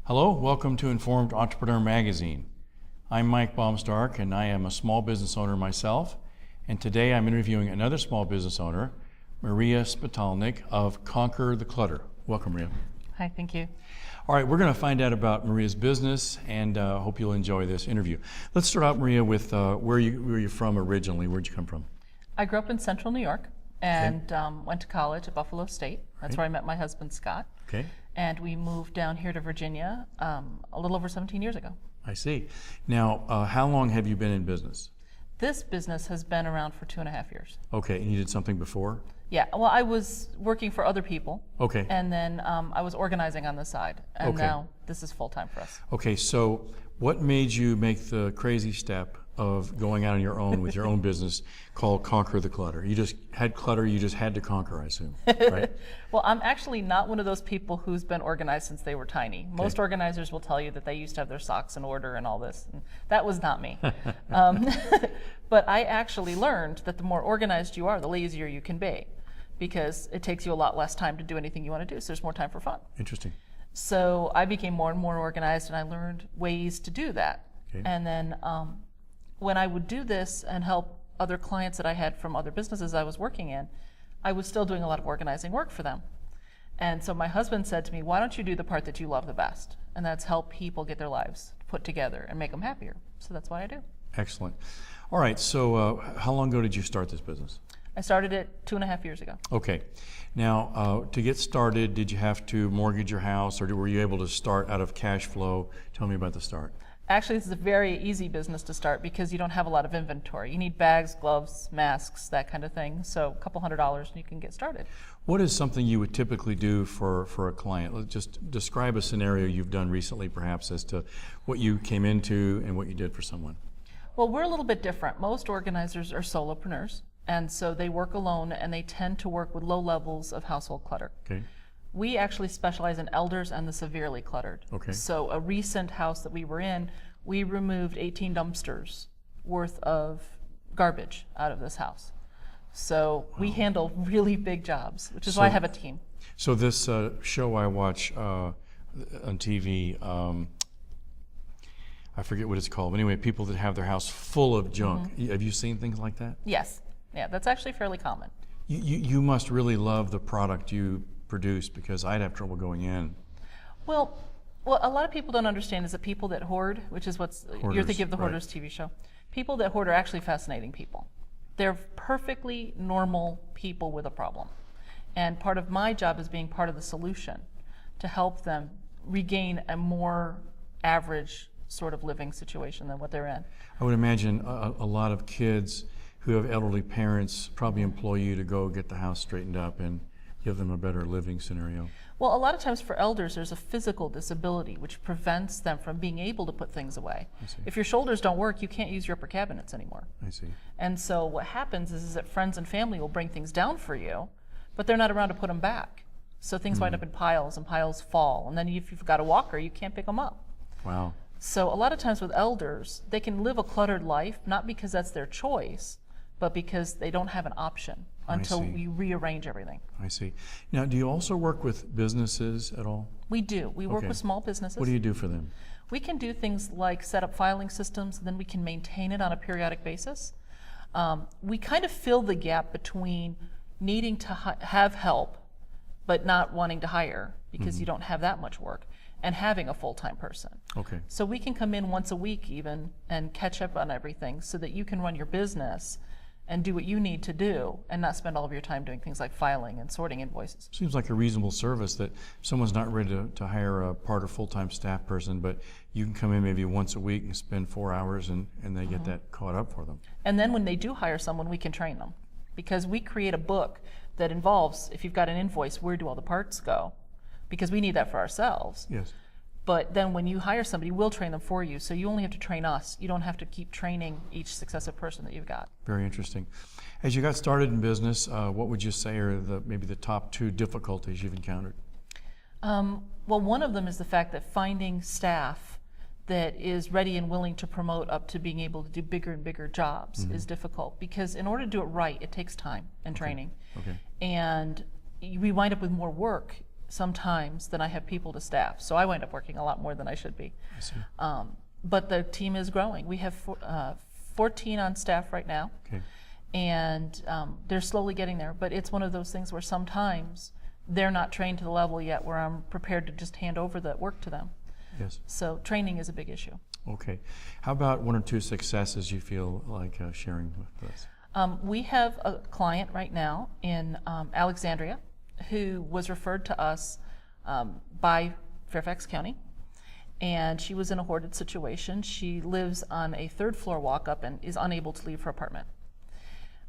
Hello, welcome to Informed Entrepreneur Magazine. I'm Mike Baumstark and I am a small business owner myself. And today I'm interviewing another small business owner, Maria Spetalnik of Conquer the Clutter. Welcome, Maria. Hi, thank you. All right, we're going to find out about Maria's business and hope you'll enjoy this interview. Let's start out, Maria, with where you're from originally. Where'd you come from? I grew up in central New York and went to college at Buffalo State. That's where I met my husband, Scott. Okay. And we moved down here to Virginia a little over 17 years ago. I see. Now, how long have you been in business? This business has been around for 2.5 years. Okay, and you did something before? Yeah, well, I was working for other people. Okay. And then I was organizing on the side. And now this is full-time for us. Okay, so what made you make the crazy step of going out on your own with your own business called Conquer the Clutter? You just had clutter, you just had to conquer, I assume, right? Well, I'm actually not one of those people who's been organized since they were tiny. Most organizers will tell you that they used to have their socks in order and all this. And that was not me. But I actually learned that the more organized you are, the lazier you can be, because it takes you a lot less time to do anything you want to do, so there's more time for fun. Interesting. So I became more and more organized, and I learned ways to do that. Okay. And then when I would do this and help other clients that I had from other businesses I was working in, I was still doing a lot of organizing work for them. And so my husband said to me, why don't you do the part that you love the best? And that's help people get their lives put together and make them happier. So that's why I do. Excellent. All right, so how long ago did you start this business? I started it 2.5 years ago. Okay. Now, to get started, did you have to mortgage your house, or were you able to start out of cash flow? Tell me about the start. Actually, this is a very easy business to start because you don't have a lot of inventory. You need bags, gloves, masks, that kind of thing. So a couple $100 and you can get started. What is something you would typically do for a client? Let's just describe a scenario you've done recently, perhaps, as to what you came into and what you did for someone. Well, we're a little bit different. Most organizers are solopreneurs, and so they work alone and they tend to work with low levels of household clutter. Okay. We actually specialize in elders and the severely cluttered. Okay. So a recent house that we were in, we removed 18 dumpsters worth of garbage out of this house. So we handle really big jobs, which is why I have a team. So this show I watch on TV, I forget what it's called. But anyway, people that have their house full of junk. Have you seen things like that? Yes. Yeah, that's actually fairly common. You must really love the product you produce, because I'd have trouble going in. Well, what a lot of people don't understand is that people that hoard, which is what's you're thinking of the Hoarders TV show, people that hoard are actually fascinating people. They're perfectly normal people with a problem. And part of my job is being part of the solution to help them regain a more average sort of living situation than what they're in. I would imagine a lot of kids who have elderly parents probably employ you to go get the house straightened up and give them a better living scenario. Well, a lot of times for elders, there's a physical disability which prevents them from being able to put things away. I see. If your shoulders don't work, you can't use your upper cabinets anymore. I see. And so what happens is that friends and family will bring things down for you, but they're not around to put them back. So things wind up in piles, and piles fall. And then if you've got a walker, you can't pick them up. Wow. So a lot of times with elders, they can live a cluttered life, not because that's their choice, but because they don't have an option until we rearrange everything. I see. Now, do you also work with businesses at all? We do. We work Okay. with small businesses. What do you do for them? We can do things like set up filing systems, and then we can maintain it on a periodic basis. We kind of fill the gap between needing to have help, but not wanting to hire because you don't have that much work, and having a full-time person. Okay. So we can come in once a week even and catch up on everything so that you can run your business and do what you need to do and not spend all of your time doing things like filing and sorting invoices. Seems like a reasonable service that someone's not ready to hire a part or full-time staff person, but you can come in maybe once a week and spend 4 hours and they get that caught up for them. And then when they do hire someone, we can train them because we create a book that involves, if you've got an invoice, where do all the parts go? Because we need that for ourselves. Yes. But then when you hire somebody, we'll train them for you. So you only have to train us. You don't have to keep training each successive person that you've got. Very interesting. As you got started in business, what would you say are maybe the top 2 difficulties you've encountered? Well, one of them is the fact that finding staff that is ready and willing to promote up to being able to do bigger and bigger jobs is difficult, because in order to do it right, it takes time and training. Okay. And we wind up with more work sometimes than I have people to staff. So I wind up working a lot more than I should be. I see. But the team is growing. We have 14 on staff right now. Okay. And they're slowly getting there. But it's one of those things where sometimes they're not trained to the level yet where I'm prepared to just hand over the work to them. Yes. So training is a big issue. Okay. How about one or two successes you feel like sharing with us? We have a client right now in Alexandria who was referred to us by Fairfax County, and she was in a hoarded situation. She lives on a third floor walk-up and is unable to leave her apartment.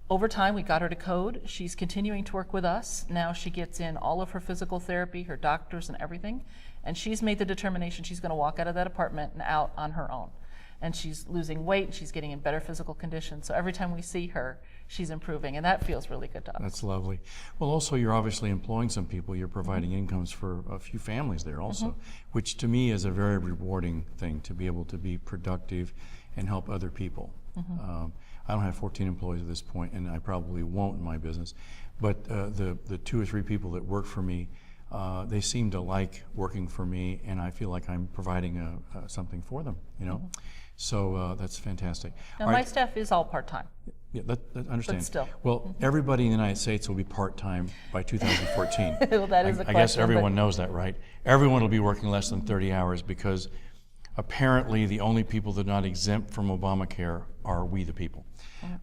Over time, we got her to code. She's continuing to work with us. Now she gets in all of her physical therapy, her doctors and everything, and she's made the determination she's going to walk out of that apartment and out on her own. And she's losing weight, and she's getting in better physical condition. So every time we see her, she's improving, and that feels really good to us. That's lovely. Well, also, you're obviously employing some people. You're providing incomes for a few families there also, which to me is a very rewarding thing, to be able to be productive and help other people. I don't have 14 employees at this point, and I probably won't in my business. But the 2 or 3 people that work for me, they seem to like working for me, and I feel like I'm providing something for them, you know? So that's fantastic. Now, my staff is all part-time. Yeah, that understand. But still. Well, everybody in the United States will be part-time by 2014. Well, that is a question. I guess everyone knows that, right? Everyone will be working less than 30 hours because apparently the only people that are not exempt from Obamacare are we the people.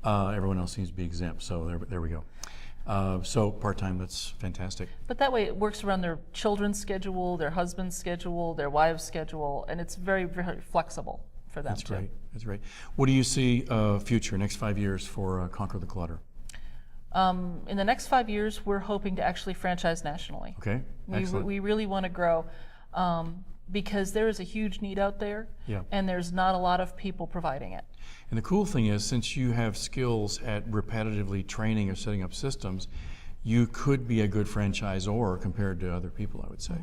Everyone else seems to be exempt, so there we go. So part-time, that's fantastic. But that way it works around their children's schedule, their husband's schedule, their wives' schedule, and it's very, very flexible for them. That's great. That's great. What do you see future, next 5 years for Conquer the Clutter? In the next 5 years, we're hoping to actually franchise nationally. Okay, excellent. We really want to grow because there is a huge need out there, and there's not a lot of people providing it. And the cool thing is, since you have skills at repetitively training or setting up systems, you could be a good franchisor compared to other people, I would say.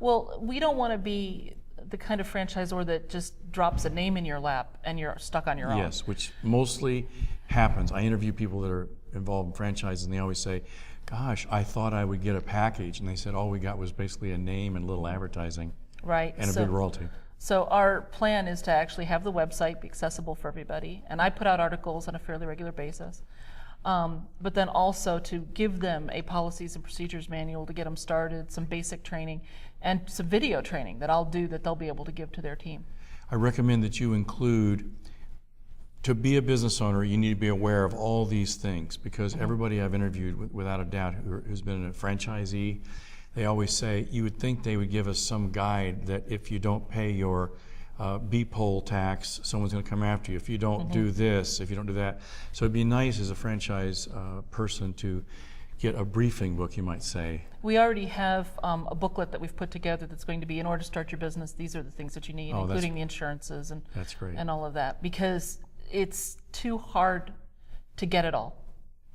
Well, we don't want to be the kind of franchisor that just drops a name in your lap and you're stuck on your own. Yes, which mostly happens. I interview people that are involved in franchises, and they always say, gosh, I thought I would get a package. And they said all we got was basically a name and a little advertising. Right. And a big royalty. So our plan is to actually have the website be accessible for everybody. And I put out articles on a fairly regular basis. But then also to give them a policies and procedures manual to get them started, some basic training, and some video training that I'll do that they'll be able to give to their team. I recommend that you include, to be a business owner, you need to be aware of all these things, because everybody I've interviewed, without a doubt, who's been a franchisee, they always say, you would think they would give us some guide that if you don't pay your B-poll tax, someone's going to come after you. If you don't do this, if you don't do that. So it'd be nice as a franchise person to get a briefing book, you might say. We already have a booklet that we've put together that's going to be, in order to start your business, these are the things that you need, including the insurances and, that's great. And all of that, because it's too hard to get it all.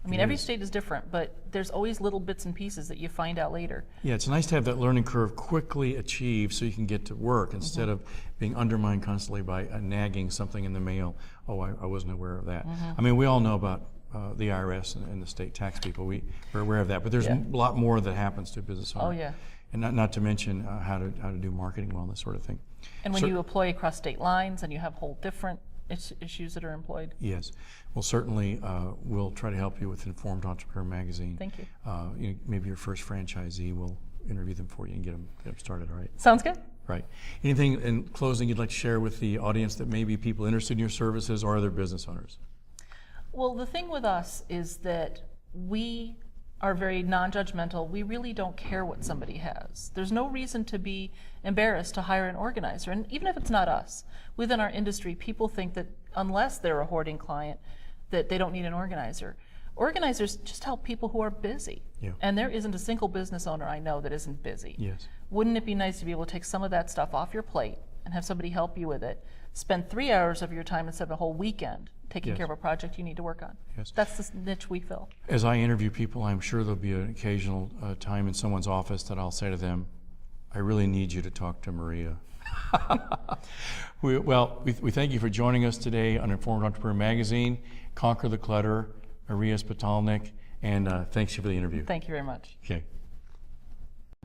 I mean, every state is different, but there's always little bits and pieces that you find out later. Yeah, it's nice to have that learning curve quickly achieved so you can get to work instead of being undermined constantly by nagging something in the mail. Oh, I wasn't aware of that. I mean, we all know about the IRS and the state tax people. We're aware of that, but there's a lot more that happens to a business owner. Oh, yeah. And not to mention how to do marketing well, this sort of thing. And when you employ across state lines and you have whole different issues that are employed. Yes. Well, certainly we'll try to help you with Informed Entrepreneur Magazine. Thank you. Maybe your first franchisee, we'll interview them for you and get them started, all right? Sounds good. Right. Anything in closing you'd like to share with the audience that may be people interested in your services or other business owners? Well, the thing with us is that we are very non-judgmental. We really don't care what somebody has. There's no reason to be embarrassed to hire an organizer, and even if it's not us. Within our industry, people think that unless they're a hoarding client, that they don't need an organizer. Organizers just help people who are busy. Yeah. And there isn't a single business owner I know that isn't busy. Yes. Wouldn't it be nice to be able to take some of that stuff off your plate and have somebody help you with it? Spend 3 hours of your time instead of a whole weekend taking care of a project you need to work on. Yes. That's the niche we fill. As I interview people, I'm sure there'll be an occasional time in someone's office that I'll say to them, I really need you to talk to Maria. We thank you for joining us today on Informed Entrepreneur Magazine, Conquer the Clutter, Maria Spetalnik, and thanks you for the interview. Thank you very much. Okay.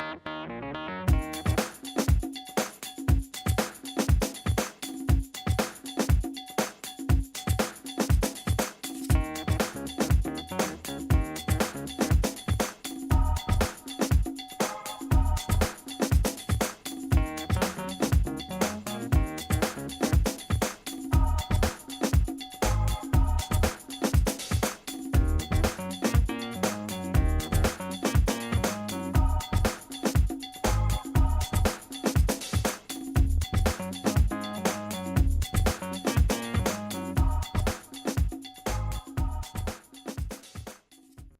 you.